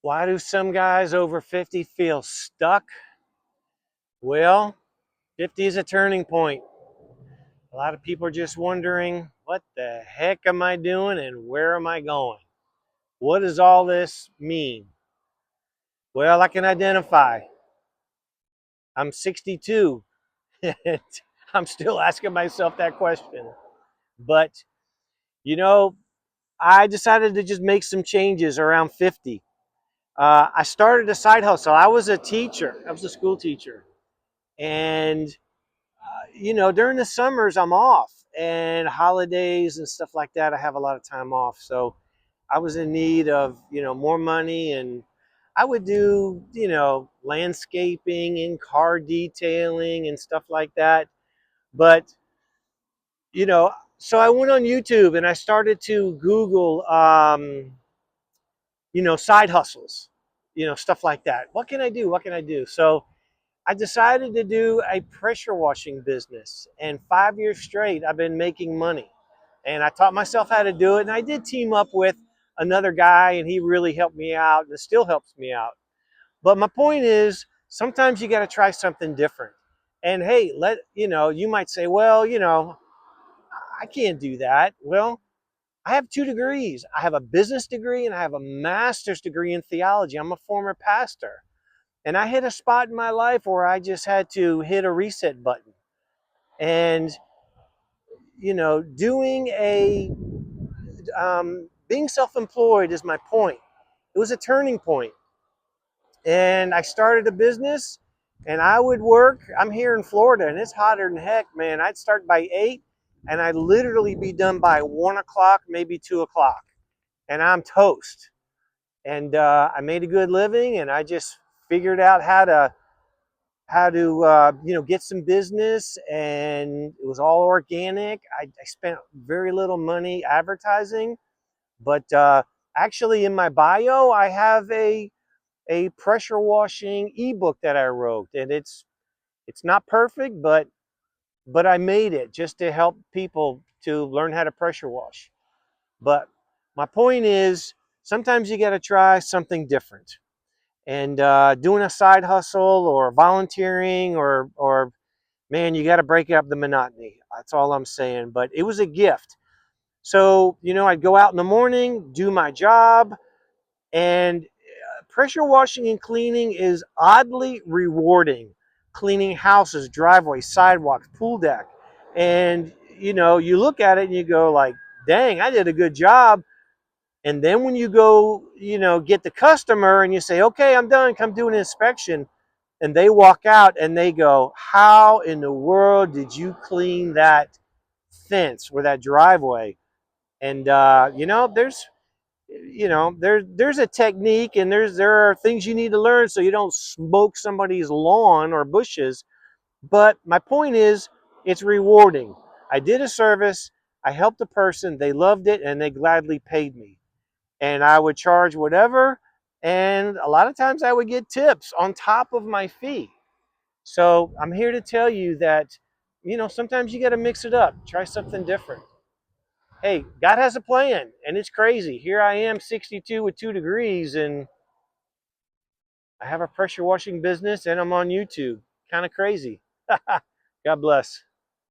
Why do some guys over 50 feel stuck? Well, 50 is a turning point. A lot of people are just wondering, what the heck am I doing and where am I going? What does all this mean? Well, I can identify. I'm 62 and I'm still asking myself that question. But, you know, I decided to just make some changes around 50. I started a side hustle. I was a teacher, I was a school teacher. And during the summers I'm off, and holidays and stuff like that, I have a lot of time off. So I was in need of, more money, and I would do, landscaping and car detailing and stuff like that. But, you know, so I went on YouTube and I started to Google, side hustles, stuff like that. What can I do? What can I do? So I decided to do a pressure washing business, and 5 years straight, I've been making money. And I taught myself how to do it, and I did team up with another guy, and he really helped me out, and it still helps me out. But my point is, sometimes you got to try something different. And hey, you might say, well, I can't do that. Well, I have 2 degrees. I have a business degree and I have a master's degree in theology. I'm a former pastor. And I hit a spot in my life where I just had to hit a reset button. And, being self employed is my point. It was a turning point. And I started a business and I would work. I'm here in Florida and it's hotter than heck, man. I'd start by 8 and I'd literally be done by 1 o'clock, maybe 2 o'clock. And I'm toast. And I made a good living, and I just figured out how to get some business, and it was all organic. I spent very little money advertising, but actually in my bio I have a pressure washing ebook that I wrote, and it's not perfect, but I made it just to help people to learn how to pressure wash. But my point is, sometimes you got to try something different. And doing a side hustle or volunteering, or man, you got to break up the monotony. That's all I'm saying. But it was a gift. So, I'd go out in the morning, do my job, and pressure washing and cleaning is oddly rewarding. Cleaning houses, driveways, sidewalks, pool deck. And, you look at it and you go like, dang, I did a good job. And then when you go, get the customer and you say, okay, I'm done, come do an inspection. And they walk out and they go, how in the world did you clean that fence or that driveway? And, there's a technique, and there are things you need to learn so you don't smoke somebody's lawn or bushes. But my point is, it's rewarding. I did a service, I helped a person, they loved it, and they gladly paid me. And I would charge whatever, and a lot of times I would get tips on top of my fee. So I'm here to tell you that, sometimes you got to mix it up, try something different. Hey, God has a plan, and it's crazy. Here I am, 62 with 2 degrees, and I have a pressure washing business, and I'm on YouTube. Kind of crazy. God bless.